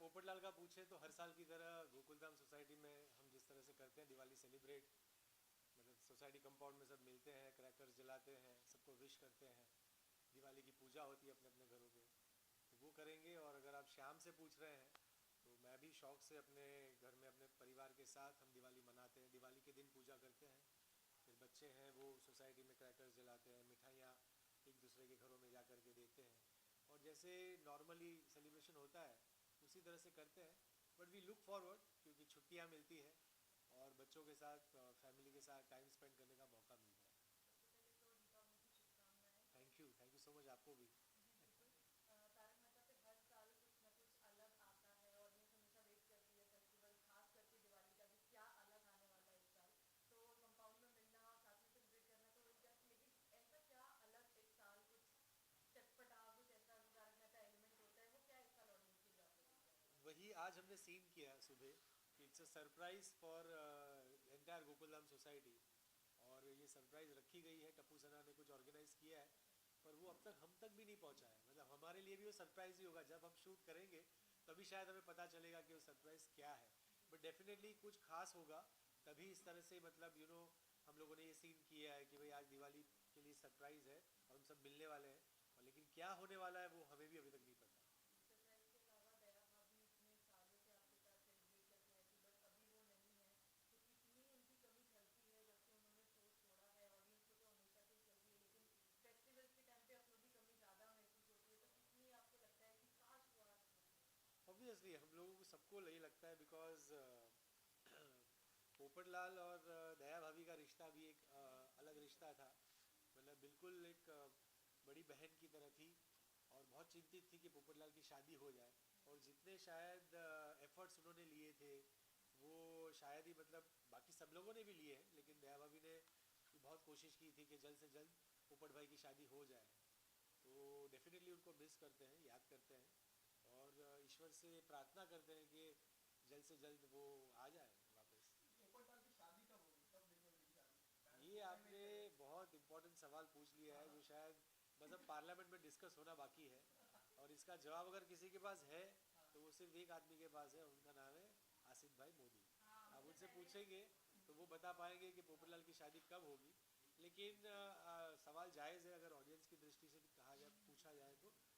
पोपटलाल का पूछे तो हर साल की तरह गोकुलधाम सोसाइटी में हम जिस तरह से करते हैं दिवाली सेलिब्रेट, मतलब सोसाइटी कंपाउंड में सब मिलते हैं, क्रैकर्स जलाते हैं, सबको विश करते हैं, दिवाली की पूजा होती है अपने अपने घरों पे, तो वो करेंगे। और अगर आप शाम से पूछ रहे हैं तो मैं भी शौक से अपने घर में अपने परिवार के साथ हम दिवाली मनाते हैं। दिवाली के दिन पूजा करते हैं, फिर बच्चे हैं वो सोसाइटी में क्रैकर्स जलाते हैं, मिठाइयाँ एक दूसरे के घरों में जा कर के देते हैं, और जैसे नॉर्मली सेलिब्रेशन होता है उसी तरह से करते हैं। बट वी लुक फॉरवर्ड, क्योंकि छुट्टियाँ मिलती हैं और बच्चों के साथ फैमिली के साथ टाइम स्पेंड करने का मौका मिलता है। सबसे पहले तो दीपावली की शुभकामनाएं। थैंक यू सो मच, आपको भी। जी बिल्कुल। तारक मेहता पे हर साल कुछ ना कुछ अलग आता है, ऑडियंस हमेशा वेट करती है फेस्टिवल, खास करके दिवाली का भी क्या अलग आने वाला है इस साल। तो कंपाउंड में मिलना, साथ में सेलिब्रेट करना तो वही क्या, लेकिन ऐसा क्या अलग इस साल कुछ चटपटा, कुछ ऐसा जो तारक मेहता एलिमेंट होता है, वो क्या इस साल ऑडियंस के लिए आप लेके आए हैं? वही आज हमने सीन किया सुबह, it's a surprise for entire Gokuldham society, और ये सरप्राइज रखी गई है, टप्पू सना ने कुछ ऑर्गेनाइज किया है, पर वो अब तक हम तक भी नहीं पहुंचा है। मतलब हमारे लिए भी वो सरप्राइज ही होगा, जब हम शूट करेंगे तभी शायद हमें पता चलेगा कि वो सरप्राइज क्या है। बट डेफिनेटली कुछ खास होगा, तभी इस तरह से मतलब हम लोगों ने ये सीन किया है कि भाई आज दिवाली के लिए सरप्राइज है और हम सब मिलने वाले हैं, और लेकिन क्या होने वाला है वो हमें भी अभी तक नहीं पता। सरप्राइज के अलावा दया भाभी इतने सालों से आपके साथ सेलिब्रेट करके आई थी, बट अभी वो नहीं है, तो कितनी उनकी कमी खलती है जब से उन्होंने शो छोड़ा है। ऑडियंस को तो हमेशा से ही चलती है, लेकिन फेस्टिवल्स के टाइम पे अपनों की कमी ज़्यादा महसूस होती है, तो कितनी आपको लगता है कि काश वो आज होती। ऑब्वियसली हम लोगों को सबको यही लगता है, बिकॉज पोपटलाल और दया भाभी का रिश्ता भी एक अलग रिश्ता था। मतलब बिल्कुल एक बड़ी बहन की तरह थी, और बहुत चिंतित थी कि पोपटलाल की शादी हो जाए, और जितने शायद एफर्ट्स उन्होंने लिए थे वो शायद ही, मतलब बाकी सब लोगों ने भी लिए हैं, लेकिन दया भाभी ने भी बहुत कोशिश की थी कि जल्द से जल्द पोपट भाई की शादी हो जाए। तो डेफिनेटली उनको मिस करते हैं, याद करते हैं, और ईश्वर से प्रार्थना करते हैं कि जल्द से जल्द वो आ जाए वापस। पोपटलाल की शादी कब होगी, कब देखोगे उनकी शादी? ये टाइम आपने वेट करेंगे। बहुत इम्पोर्टेंट सवाल पूछ लिया है, हाँ। जो शायद मतलब पार्लियामेंट में डिस्कस होना बाकी है, और इसका जवाब अगर किसी के पास है हाँ। तो वो सिर्फ एक आदमी के पास है, उनका नाम है आसिफ भाई मोदी। हाँ, आप उससे उनसे पहले पूछेंगे तो वो बता पाएंगे कि पोपटलाल की शादी कब होगी। लेकिन सवाल जायज़ है, अगर ऑडियंस की दृष्टि से भी कहा जाए, पूछा जाए तो कि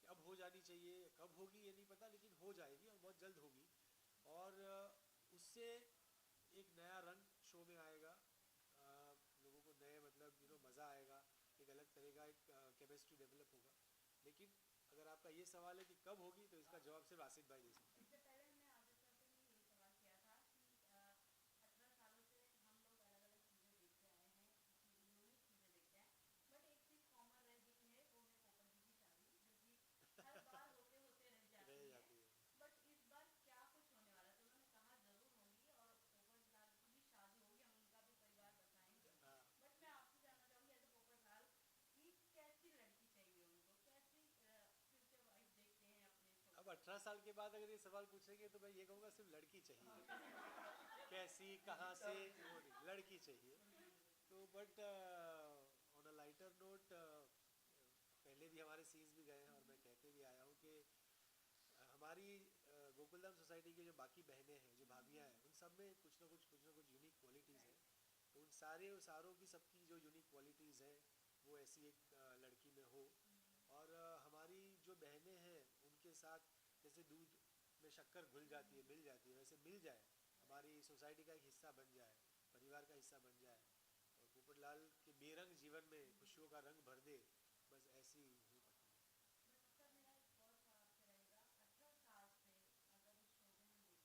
अब हो जानी चाहिए, कब होगी ये नहीं पता, लेकिन हो जाएगी और बहुत जल्द होगी। और उससे एक नया रंग शो में आएगा, लोगों को नए मतलब मज़ा आएगा, एक अलग तरह का एक केमिस्ट्री डेवलप होगा। लेकिन अगर आपका ये सवाल है कि कब होगी, तो इसका जवाब सिर्फ आसिफ भाई दे सकते हैं। इससे पहले हमने आदित्य सर से भी यही सवाल किया था कि 18 सालों से हम लोग अलग अलग चीज़ें देखते आए हैं, यूनिक चीज़ें देखते हैं, बट एक चीज़ कॉमन रह गई है, वो है पोपट जी की शादी, जो कि हर बार होते होते रह रह जाती है। जाती है। बट इस बार क्या कुछ होने वाला है, तो उन्होंने कहा जरूर होंगी, और पोपट लाल की भी शादी होगी, हम उनका भी परिवार बताएंगे। हाँ। बट मैं आपसे जानना चाहूँगी एज ए पोपट लाल कि कैसी लड़की चाहिए उनको, कैसी फ्यूचर वाइफ देखते हैं अपने अब छोटे 18 साल के बाद अगर ये सवाल पूछेंगे तो मैं ये कहूँगा सिर्फ लड़की चाहिए। कैसी, कहाँ से, सब वो चाहिए। नहीं, लड़की चाहिए। लड़की चाहिए। तो but on a lighter note, पहले भी हमारे सीन्स भी गए हैं और मैं कहते भी आया हूँ कि हमारी गोकुलधाम सोसाइटी की जो बाकी बहनें हैं, जो भाभियाँ हैं, उन सब में कुछ ना कुछ यूनिक क्वालिटीज़ हैं। राइट। तो उन सारों की सबकी जो यूनिक क्वालिटीज़ हैं वो ऐसी एक लड़की में हो। और हमारी जो बहनें हैं उनके साथ जैसे दूध में शक्कर घुल जाती है, मिल जाती है, वैसे मिल जाए, हमारी सोसाइटी का एक हिस्सा बन जाए, परिवार का हिस्सा बन जाए, और पोपटलाल के बेरंग जीवन में खुशियों का रंग भर दे, बस ऐसी हो पत्नी। बट सर मेरा एक और सवाल आपसे रहेगा, 18 साल से अगर इस शो में हम देखते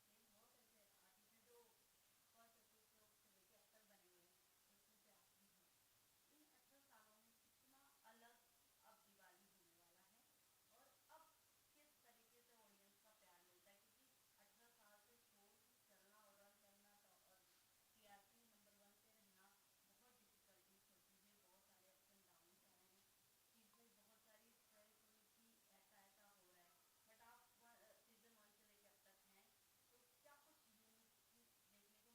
हैं, बहुत ऐसे आर्टिस्ट हैं जो फर्स्ट एपिसोड से लेके अब तक बने हुए हैं, उसमें से आप भी हैं। इन 18 सालों में कितना अलग अब दिवाली होने वाला है, और अब किस तरीके से ऑडियंस का प्यार मिलता है, क्योंकि 18 साल से शो चलना और रन करना तो, और टीआरपी नंबर 1 पे रहना बहुत डिफिकल्टीज होती है, बहुत सारे अप्स एंड डाउन्स आए हैं, चीज़ें बहुत सारी स्ट्रेस हुई कि ऐसा ऐसा हो रहा है। बट आप सीजन 1 से लेकर अब तक हैं, तो क्या कुछ यूनिक देखने को मिला,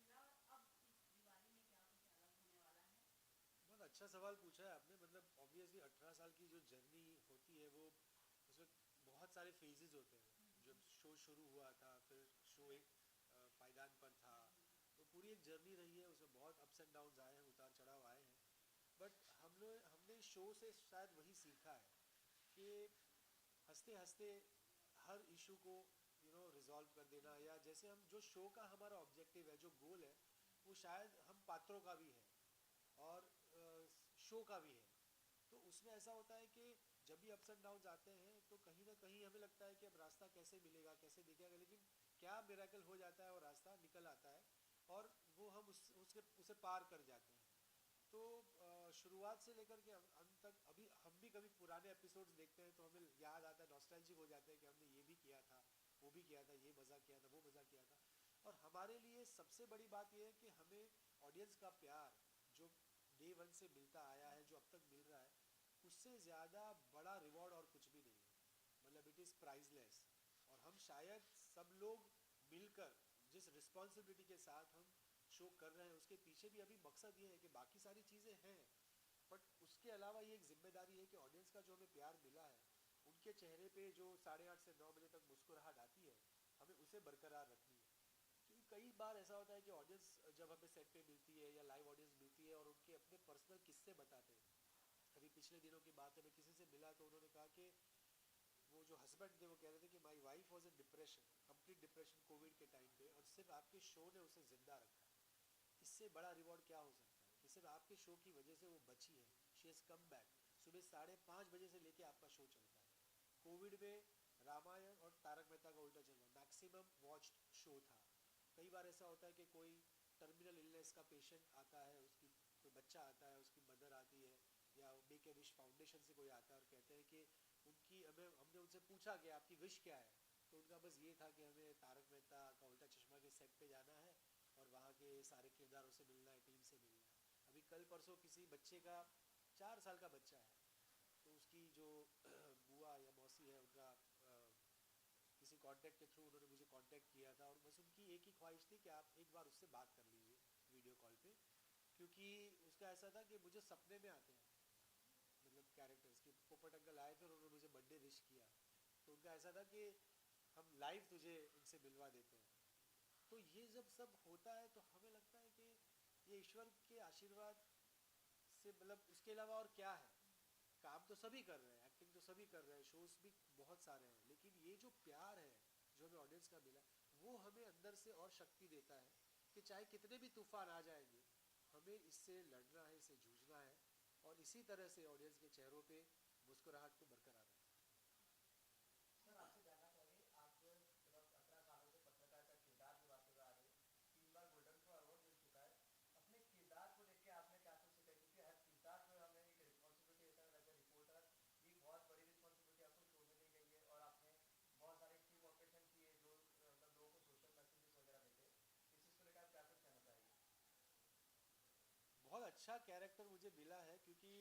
और अब इस दिवाली में क्या कुछ अलग होने वाला है? बहुत अच्छा सवाल पूछा है आपने। मतलब ऑब्वियसली 18 साल की जो जर्नी होती है वो, उसमें बहुत सारे फेजेस होते हैं। जब शो शुरू हुआ था, फिर शो एक पायदान पर था, तो पूरी एक जर्नी रही है, उसमें बहुत अप्स एंड डाउन्स आए हैं, उतार चढ़ाव आए हैं। बट हमने शो से शायद वही सीखा है कि हंसते हंसते हर इशू को रिजॉल्व कर देना, या जैसे हम जो शो का हमारा ऑब्जेक्टिव है, जो गोल है, वो शायद हम पात्रों का भी है और शो का भी है। तो उसमें ऐसा होता है कि जब भी अप्स एंड डाउन्स आते हैं तो कहीं ना कहीं हमें लगता है कि अब रास्ता कैसे मिलेगा, कैसे दिखेगा, लेकिन क्या मिरेकल हो जाता है और रास्ता निकल आता है और वो हम उसे पार कर जाते हैं। तो शुरुआत से लेकर के अंत तक, अभी हम भी कभी पुराने एपिसोड्स देखते हैं तो हमें याद आता है, नॉस्टैल्जिक हो जाते हैं कि हमने ये भी किया था, वो भी किया था, ये मज़ा किया था, वो मज़ा किया था। और हमारे लिए सबसे बड़ी बात यह है कि हमें ऑडियंस का प्यार जो डे वन से मिलता आया है, जो अब तक मिल रहा है, उससे ज़्यादा बड़ा रिवॉर्ड और कुछ भी नहीं है। मतलब इट इज़ प्राइसलेस। और हम शायद सब लोग मिलकर जिस रिस्पॉन्सिबिलिटी के साथ हम शो कर रहे हैं, उसके पीछे भी अभी मकसद ये है कि बाकी सारी चीज़ें हैं, बट उसके अलावा ये एक जिम्मेदारी है कि ऑडियंस का जो हमें प्यार मिला है, उनके चेहरे पे जो 8:30 से 9 बजे तक मुस्कुराहट आती है, हमें उसे बरकरार रखनी है। क्योंकि कई बार ऐसा होता है कि ऑडियंस जब हमें सेट पे मिलती है या लाइव ऑडियंस मिलती है और उनके अपने पर्सनल किस्से बताते हैं। अभी पिछले दिनों की बात है, मैं किसी से मिला तो उन्होंने कहा कि वो जो हस्बैंड थे वो कह रहे थे कि my wife was in depression, complete depression Covid के टाइम पे, और सिर्फ आपके शो ने उसे जिंदा रखा। इससे बड़ा रिवॉर्ड क्या हो सकता है कि सिर्फ आपके शो की वजह से वो बची है। She has come back. सुबह 5:30 बजे से लेके आपका शो चलता है। कोविड में रामायण और तारक मेहता का उल्टा चश्मा मैक्सिमम वॉच्ड शो था। कई बार ऐसा होता है कि कोई टर्मिनल इलनेस का पेशेंट आता है, उसकी कोई बच्चा आता है, उसकी मदर आती है, या मेक ए विश फाउंडेशन से कोई आता है और कहते हैं कि हमने उनसे पूछा कि आपकी विश क्या है, तो उनका बस ये था कि हमें तारक मेहता का उल्टा चश्मा के सेट पे जाना है और वहाँ के सारे किरदारों से मिलना है, टीम से मिलना है। अभी कल परसों किसी बच्चे का, 4 साल का बच्चा है, तो उसकी जो बुआ या मौसी है, उनका किसी कांटेक्ट के थ्रू उन्होंने मुझे कांटेक्ट किया था, और बस उनकी एक ही ख्वाहिश थी कि आप एक बार उससे बात कर लीजिए वीडियो कॉल पे। क्योंकि उसका ऐसा था कि मुझे सपने में आते हैं, मतलब कैरेक्टर्स के पोपट अंकल आए थे और उन्होंने मुझे बर्थडे विश किया, तो उनका ऐसा था कि हम लाइव तुझे इनसे मिलवा देते हैं। तो ये जब सब होता है तो हमें लगता है कि ये ईश्वर के आशीर्वाद से, मतलब उसके अलावा और क्या है। काम तो सभी कर रहे हैं, एक्टिंग तो सभी कर रहे हैं, शोज भी बहुत सारे हैं, लेकिन ये जो प्यार है जो हमें ऑडियंस का मिला, वो हमें अंदर से और शक्ति देता है कि चाहे कितने भी तूफान आ जाएंगे, हमें इससे लड़ना है, इससे जूझना है, और इसी तरह से ऑडियंस के चेहरों पे मुस्कुराहट को बरकरार रखना है। सर आपसे जानना चाहेंगे, आप जो है मतलब 18 सालों से पत्रकार का किरदार निभाते हुए आ रहे हो, 3 बार गोल्डन फ्लो अवार्ड मिल चुका है। अपने किरदार को लेके आपने क्या कुछ सीखा? क्योंकि हर किरदार जो है हमें एक रिस्पॉन्सिबिलिटी देता है, एज ए रिपोर्टर ये बहुत बड़ी रिस्पॉन्सिबिलिटी आपको शो में दी गई है, और आपने बहुत सारे टीम ऑपरेशन किए जो मतलब लोगों को सोशल मैसेजेस वगैरह देते। इस चीज़ को लेकर आप क्या कुछ कहना चाहेंगे? बहुत अच्छा कैरेक्टर मुझे मिला है, क्योंकि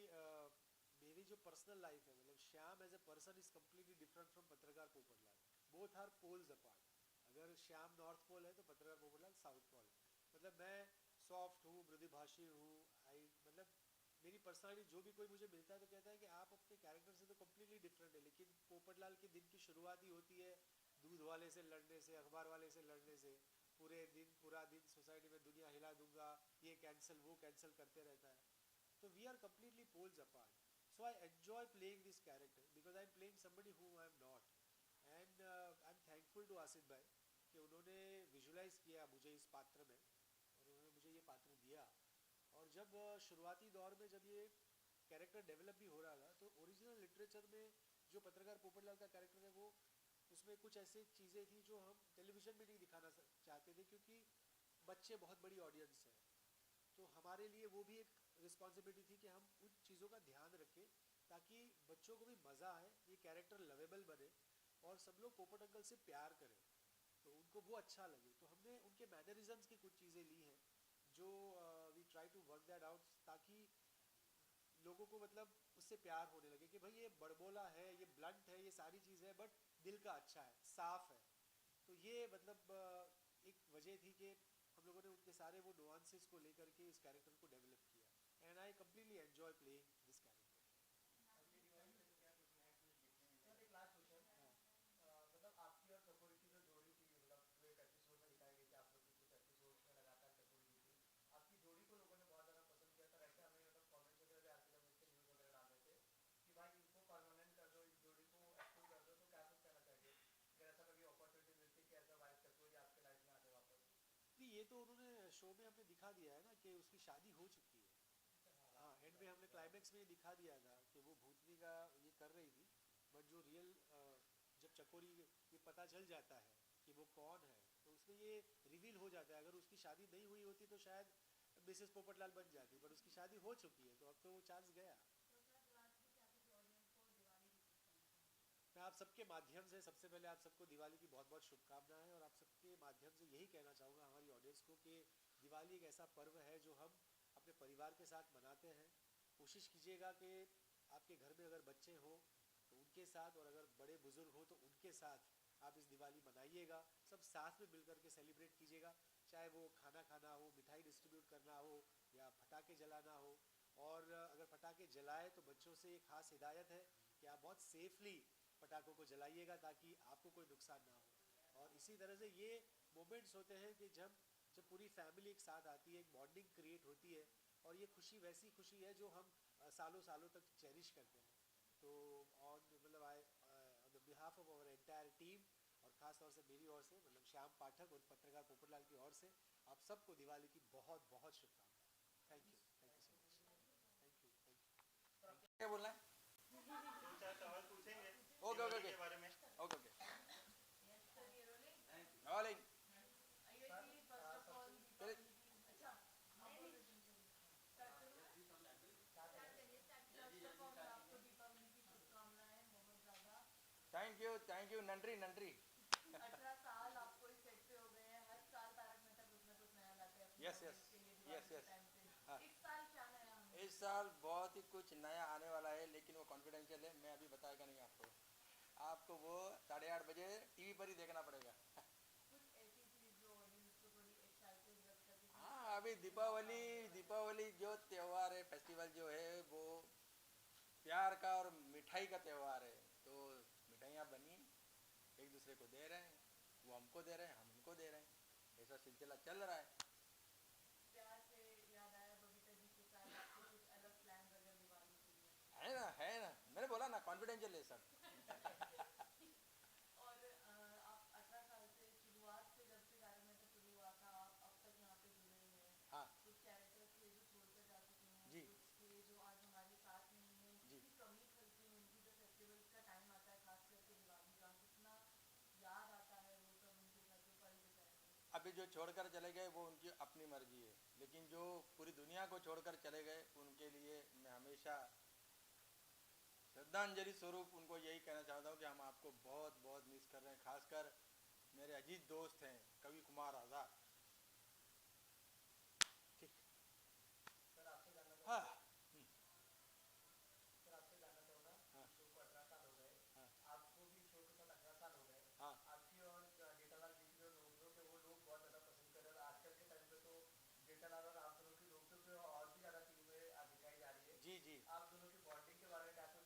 मेरी जो पर्सनल लाइफ है, मतलब Shyam as a person is completely different from पत्रकार Popatlal. Both are poles apart. अगर श्याम नॉर्थ पोल है तो पत्रकार पोपटलाल साउथ पोल है। मतलब मैं सॉफ्ट हूँ, मृदुभाषी हूँ, आई मतलब मेरी पर्सनालिटी, जो भी कोई मुझे मिलता है तो कहता है कि आप अपने कैरेक्टर से तो कम्प्लीटली डिफरेंट है, लेकिन पोपटलाल के दिन की शुरुआत ही होती है दूध वाले से लड़ने से, अखबार वाले से लड़ने से। पूरा दिन सोसाइटी में दुनिया हिला दूंगा, ये कैंसिल वो कैंसिल करते रहता है। तो we are completely poles apart. So I enjoy playing this character because I am playing somebody who I am not. And I am thankful to Asif bhai कि उन्होंने विजुलाइज किया मुझे इस पात्र में, और उन्होंने मुझे ये पात्र दिया। और जब शुरुआती दौर में जब ये कैरेक्टर डेवलप भी हो रहा था, तो ओरिजिनल लिटरेचर में जो पत्रकार पोपटलाल का कैरेक्टर है, वो उसमें कुछ ऐसी चीज़ें थी जो हम टेलीविज़न में नहीं दिखाना चाहते थे, क्योंकि बच्चे बहुत बड़ी ऑडियंस है। तो हमारे लिए वो भी एक रिस्पॉन्सिबिलिटी थी कि हम उन चीज़ों का ध्यान रखें ताकि बच्चों को भी मज़ा आए, ये कैरेक्टर लवेबल बने, और सब लोग पोपट अंकल से प्यार करें, तो उनको वो अच्छा लगे। तो हमने उनके मैनरिज्म्स की कुछ चीज़ें ली हैं जो we try to work that out, ताकि लोगों को मतलब उससे प्यार होने लगे कि भाई ये बड़बोला है, ये ब्लंट है, ये सारी चीज़ है, बट दिल का अच्छा है, साफ है। तो ये मतलब एक वजह थी कि हम लोगों ने उनके सारे वो नुआंसेस को लेकर के इस कैरेक्टर को डेवलप किया, and I completely enjoy playing this character. अगली दिवाली पे तो क्या कुछ नया ट्विस्ट देखने मिलेगा? सर एक लास्ट क्वेश्चन, मतलब आपकी और कपूर की जो ये तो उन्होंने शो में हमने दिखा दिया है ना कि उसकी शादी हो चुकी है। हाँ, एंड में हमने क्लाइमेक्स में ये दिखा दिया था कि वो भूतनी का ये कर रही थी, बट जो रियल जब चकोरी ये पता चल जाता है कि वो कौन है, तो उसमें ये रिवील हो जाता है। अगर उसकी शादी नहीं हुई होती तो शायद मिसेस पोपटलाल बन जाती, बट उसकी शादी हो चुकी है, तो अब तो वो चांस गया। तो सर लास्ट में क्या कुछ ऑडियंस को दिवाली की कुछ कहना चाहेंगे? मैं आप सबके माध्यम से सबसे पहले आप सबको दिवाली की बहुत बहुत शुभकामनाएं, और आप सबके माध्यम से यही कहना चाहूँगा हमारी ऑडियंस को कि दिवाली एक ऐसा पर्व है जो हम अपने परिवार के साथ मनाते हैं। कोशिश कीजिएगा कि आपके घर में अगर बच्चे हों तो उनके साथ, और अगर बड़े बुजुर्ग हो तो उनके साथ आप इस दिवाली मनाइएगा। सब साथ में मिलकर के सेलिब्रेट कीजिएगा, चाहे वो खाना खाना हो, मिठाई डिस्ट्रीब्यूट करना हो, या पटाखे जलाना हो। और अगर पटाखे जलाए तो बच्चों से एक खास हिदायत है कि आप बहुत सेफली पटाखों को जलाइएगा ताकि आपको कोई नुकसान ना हो। और इसी तरह से ये मोमेंट्स होते हैं कि जब जब पूरी फैमिली एक साथ आती है, एक बॉन्डिंग क्रिएट होती है, और ये खुशी वैसी खुशी है जो हम सालों सालों तक चेरिश करते हैं। तो ऑन मतलब I on the behalf of our entire team, और ख़ास तौर से मेरी ओर से, मतलब श्याम पाठक और पत्रकार पोपटलाल की ओर से, आप सबको दिवाली की बहुत बहुत शुभकामनाएं। Thank you so much. Thank you, thank you. क्या बोलना है? दो चार सवाल पूछेंगे ओके ओके दिवाली ओके के बारे में। ओके ओके यस सर, ये रोलिंग। ऑलिंग आयुषी फर्स्ट ऑफ ऑल चलिए। दीपावली की अच्छा नहीं स्टार्ट करूँ? स्टार्ट करिए। फर्स्ट ऑफ ऑल आपको दीपावली की शुभकामनाएं बहुत ज़्यादा। थैंक यू नंट्री नंट्री 18 साल आपको इस सेट पे हो गए हैं, हर साल तारक मेहता कुछ ना कुछ नया लाते हैं अपनी Yes, audience yes. के लिए Yes, दिवाली के yes. टाइम पे। हाँ। इस साल क्या नया होगा? इस साल बहुत ही कुछ नया आने वाला है, लेकिन वो कॉन्फिडेंशियल है, मैं अभी बताएगा नहीं आपको। आपको वो 8:30 बजे टीवी पर ही देखना पड़ेगा। कुछ ऐसी चीज जो ऑडियंस को थोड़ी एक्साइटेड रख सके कि हाँ, अभी दीपावली जो त्यौहार है, फेस्टिवल जो है, वो प्यार का और मिठाई का त्यौहार है। तो मिठाइयाँ बनी, एक दूसरे को दे रहे हैं, वो हमको दे रहे हैं, हम उनको दे रहे हैं, ऐसा सिलसिला चल रहा है। प्यार से याद आया बबीता जी के साथ आपके कुछ अलग प्लान वगैरह दिवाली के लिए? है ना, मैंने बोला ना कॉन्फिडेंशियल है सब। और आप 18 साल से शुरुआत से, जब से तारक मेहता शुरू हुआ था, आप अब तक यहाँ पे जुड़े हुए हैं। हाँ कुछ कैरेक्टर्स थे जो छोड़कर जा चुके हैं, जी। कुछ थे जो आज हमारे साथ नहीं है, जी। कितनी कमी खलती है उनकी जब फेस्टिवल्स का टाइम आता है, खास करके दिवाली का, कितना याद आता है वो सब उनके साथ जो पल बिताए थे। अभी जो छोड़कर चले गए वो उनकी अपनी मर्जी है, लेकिन जो पूरी दुनिया को छोड़कर चले गए उनके लिए मैं हमेशा श्रद्धांजलि स्वरूप उनको यही कहना चाहता हूँ कि हम आपको बहुत बहुत मिस कर रहे हैं। खासकर मेरे अजीज दोस्त हैं कवि कुमार आज़ाद। ठीक। सर आपसे जानना हाँ। चाहूँगा सर आपसे जानना चाहूँगा हाँ। शो को 18 साल हो गए, हाँ। आपको भी शो के साथ 18 साल हो गए। हाँ। आपकी और जेठालाल जी की जो रोक है वो लोग बहुत ज़्यादा पसंद कर रहे हैं। आजकल के टाइम पे तो जेठालाल और आप दोनों की रोक और भी ज़्यादा टीम में दिखाई जा रही है। जी जी। आप दोनों की बॉन्डिंग के बारे में क्या कुछ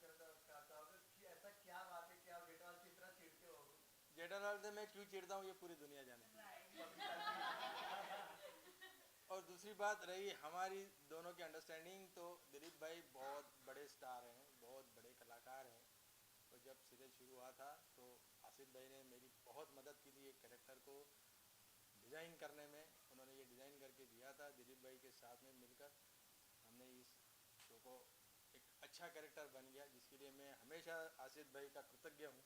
कहना चाहोगे कि ऐसा क्या बात है कि आप जेठालाल की इतना चिढ़ते हो? जेठालाल से मैं क्यों चिढ़ता हूँ ये पूरी दुनिया जाने। और दूसरी बात रही हमारी दोनों की अंडरस्टैंडिंग, तो दिलीप भाई बहुत बड़े स्टार हैं, बहुत बड़े कलाकार हैं। तो जब सीरियल शुरू हुआ था तो आसिफ भाई ने मेरी बहुत मदद की थी एक कैरेक्टर को डिज़ाइन करने में। उन्होंने ये डिज़ाइन करके दिया था, दिलीप भाई के साथ में मिलकर हमने इस शो को एक अच्छा कैरेक्टर बन गया, जिसके लिए मैं हमेशा आसिफ भाई का कृतज्ञ हूँ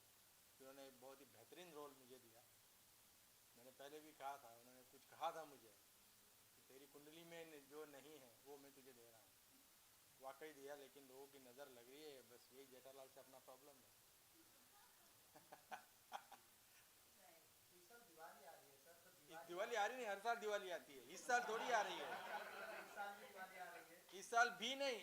कि उन्होंने एक बहुत ही बेहतरीन रोल मुझे दिया। मैंने पहले भी कहा था, उन्होंने कुछ कहा था मुझे कि तेरी कुंडली में जो नहीं है वो मैं तुझे दे रहा हूँ। वाकई दिया, लेकिन लोगों की नज़र लग रही है, बस यही जेठालाल से अपना प्रॉब्लम है। इस साल दिवाली आ रही है सर, तो इस दिवाली आ रही नहीं, हर साल दिवाली आती है, इस साल थोड़ी आ रही है। इस साल भी दिवाली आ रही है। इस साल भी नहीं,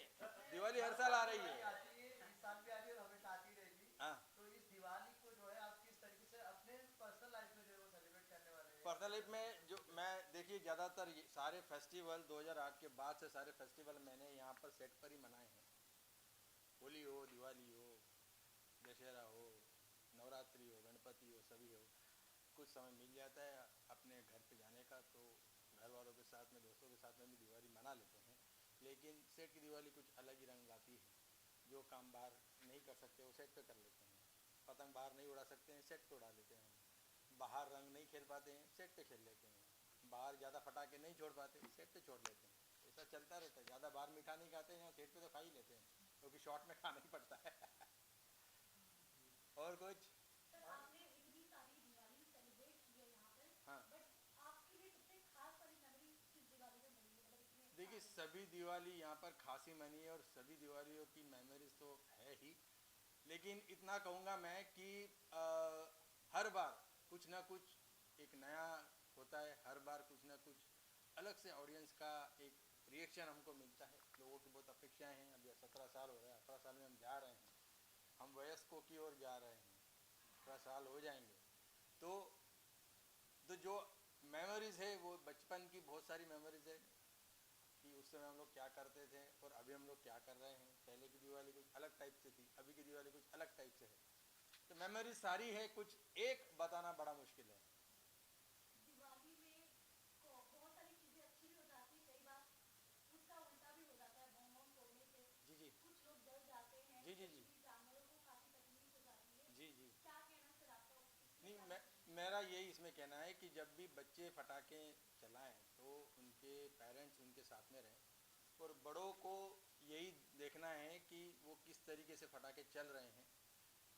दिवाली हर साल आ रही है। आती है, इस साल भी आ रही है और हमेशा आती रहेगी। हाँ। तो इस दिवाली को जो है आप किस तरीके से अपने पर्सनल लाइफ में जो है वो सेलिब्रेट करने वाले हैं? पर्सनल लाइफ में जो मैं देखिए ज़्यादातर सारे फेस्टिवल 2008 के बाद से सारे फेस्टिवल मैंने यहाँ पर सेट पर ही मनाए हैं। होली हो, दिवाली हो, दशहरा हो, नवरात्रि हो, गणपति हो, सभी हो, कुछ समय मिल जाता है अपने घर पे जाने का, तो घर वालों के साथ में, दोस्तों के साथ में भी दिवाली मना लेते हैं। लेकिन सेट की दिवाली कुछ अलग ही रंग लाती है। जो काम बाहर नहीं कर सकते वो सेट पे कर लेते हैं। पतंग बाहर नहीं उड़ा सकते हैं, सेट पे उड़ा लेते हैं। बाहर रंग नहीं खेल पाते हैं, सेट पे खेल लेते हैं। बाहर ज़्यादा फटाके नहीं छोड़ पाते, सेट पे छोड़ लेते हैं। ऐसा चलता रहता है, ज़्यादा बाहर मीठा नहीं खाते हैं, सेट पे तो खा ही लेते हैं क्योंकि शॉर्ट में खाना ही पड़ता है। और कुछ? सर आपने इतनी सारी दिवाली सेलिब्रेट की है यहाँ पर, हाँ। बट आपके लिए सबसे खास वाली मेमोरी किस दिवाली में बनी है, मतलब इतने देखिए सभी दिवाली यहाँ पर खासी मनी है और सभी दिवालियों की मेमोरीज तो है ही, लेकिन इतना कहूँगा मैं कि हर बार कुछ ना कुछ एक नया होता है, हर बार कुछ ना कुछ अलग से ऑडियंस का एक रिएक्शन हमको मिलता है। लोगों की बहुत अपेक्षाएं हैं। अभी 17 साल हो रहा है, 18 साल में हम जा रहे हैं, हम वयस्कों की ओर जा रहे हैं, 18 साल हो जाएंगे। तो जो मेमोरीज है वो बचपन की बहुत सारी मेमोरीज है कि उस समय हम लोग क्या करते थे और अभी हम लोग क्या कर रहे हैं। पहले की दिवाली कुछ अलग टाइप से थी, अभी की दिवाली कुछ अलग टाइप से है। तो मेमोरीज सारी है, कुछ एक बताना बड़ा मुश्किल है। दिवाली में बहुत सारी चीजें अच्छी भी हो जाती है, कई बार उसका उल्टा भी हो जाता है, बम बम फोड़ने से जी जी कुछ लोग जल जाते हैं, जी जी जी स्पेशली जानवरों को काफी तकलीफ हो जाती है। जी जी। क्या कहना सर आपका इसमें? नहीं, मेरा यही इसमें कहना है कि जब भी बच्चे फटाके चलाएं तो उनके पेरेंट्स उनके साथ में रहें और बड़ों को यही देखना है कि वो किस तरीके से फटाके चल रहे हैं।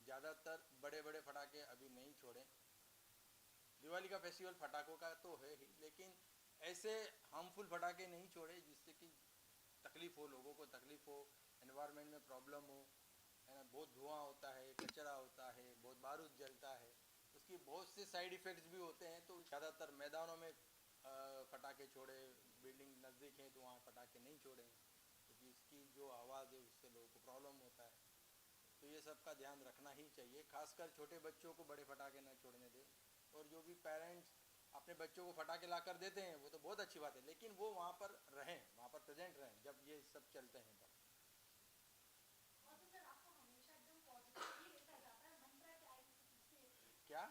ज़्यादातर बड़े बड़े फटाके अभी नहीं छोड़ें। दिवाली का फेस्टिवल फटाकों का तो है ही, लेकिन ऐसे हार्मफुल फटाके नहीं छोड़े जिससे कि तकलीफ हो, लोगों को तकलीफ हो, एनवायरनमेंट में प्रॉब्लम हो, है ना। बहुत धुआं होता है, कचरा होता है, बहुत बारूद जलता है, उसकी बहुत से साइड इफ़ेक्ट्स भी होते हैं। तो ज़्यादातर मैदानों में फटाके छोड़े, बिल्डिंग नज़दीक हैं तो वहाँ फटाके नहीं छोड़ें क्योंकि इसकी जो आवाज़ है उससे लोगों को प्रॉब्लम होता है। तो ये सब का ध्यान रखना ही चाहिए, खासकर छोटे बच्चों को बड़े फटाके ना छोड़ने दें। और जो भी पेरेंट्स अपने बच्चों को फटाके ला कर देते हैं वो तो बहुत अच्छी बात है, लेकिन वो वहाँ पर रहें, वहाँ पर प्रेजेंट रहें जब ये सब चलते हैं तब। और तो सर आपको हमेशा एकदम पॉजिटिव ही देखा जाता है, मंत्रा क्या है इसके पीछे? क्या?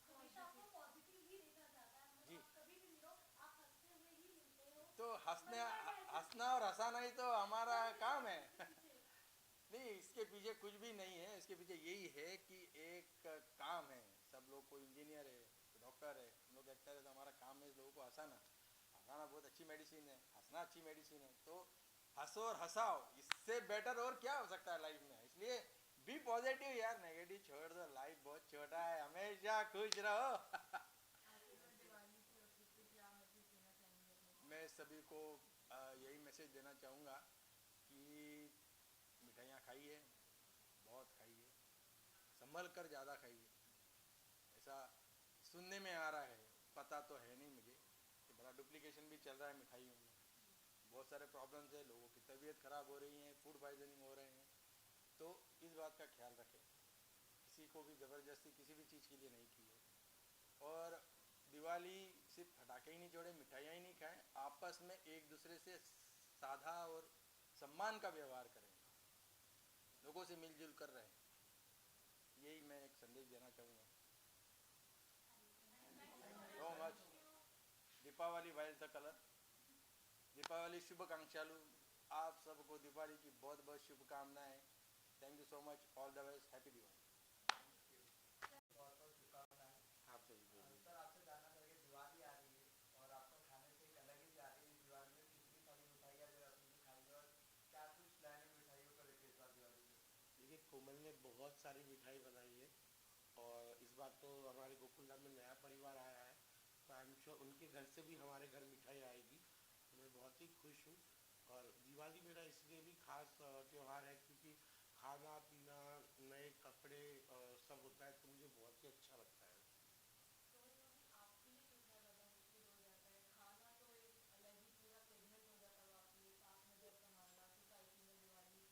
हमेशा आपको पॉजिटिव ही देखा जाता है, मतलब जी। आप कभी भी मिलो आप हंसते हुए ही मिलते हो। तो मंत्रा क्या है इसके हंसना और हंसाना ही तो हमारा काम है। पीछे? नहीं, इसके पीछे कुछ भी नहीं है, इसके पीछे यही है कि एक काम है। सब लोग, कोई इंजीनियर है, कोई डॉक्टर है, हम लोग एक्टर है, तो हमारा काम है लोगों को हंसाना। हंसाना बहुत अच्छी मेडिसिन है, हंसना अच्छी मेडिसिन है। तो हंसो और हंसाओ, इससे बेटर और क्या हो सकता है लाइफ में। इसलिए बी पॉजिटिव यार, नेगेटिव छोड़ दो, लाइफ बहुत छोटा है, हमेशा खुश रहो। दिवाली के अवसर पे क्या मैसेज देना चाहेंगे अपने? मैं सभी को यही मैसेज देना चाहूँगा कि मिठाइयाँ खाइए, बहुत खाइए, संभल कर ज़्यादा खाइए। ऐसा सुनने में आ रहा है, पता तो है नहीं मुझे, कि बड़ा डुप्लीकेशन भी चल रहा है मिठाइयों में। बहुत सारे प्रॉब्लम्स है, लोगों की तबीयत खराब हो रही है, फूड पॉइजनिंग हो रहे हैं। तो इस बात का ख्याल रखें, किसी को भी ज़बरदस्ती किसी भी चीज़ के लिए नहीं की है। और दिवाली सिर्फ फटाके ही नहीं छोड़े, मिठाइयाँ ही नहीं खाएं, आपस में एक दूसरे से साधा और सम्मान का व्यवहार करें, लोगों से मिलजुल कर रहें। यही मैं एक संदेश देना चाहूँगा। So much. Deepawali wise the colour. Deepawali शुभकांक्षालु। आप सबको दीपावली की बहुत बहुत शुभकामनाएं। Thank you so much, all the best, happy Diwali. बहुत बहुत शुभकामनाएं। आपसे भी बोलिए। सर आपसे जानना चाहेंगे, दिवाली आ रही है और आपका खाने से एक अलग ही तैयारी इस दिवाली में, कितनी सारी मिठाइयाँ जो है अपने से खाई और क्या कुछ प्लान है मिठाइयों को लेकर इस बार दिवाली में? देखिए कोमल ने बहुत सारी मिठाई बनाई है और इस बार तो हमारे गोकुल धाम में नया परिवार आया है, तो आई एम श्योर उनके घर से भी हमारे घर मिठाई आएगी। तो मैं बहुत ही खुश हूँ। और दिवाली मेरा इसलिए भी खास त्यौहार है क्योंकि खाना पीना, नए कपड़े सब होता है, तो मुझे बहुत ही अच्छा लगता है। तो आपके लिए कितना ज़्यादा मुश्किल हो जाता है? खाना तो एक अलग ही पूरा सेगमेंट हो जाता है आपके लिए, साथ में घर संभालना, सोसाइटी में दिवाली,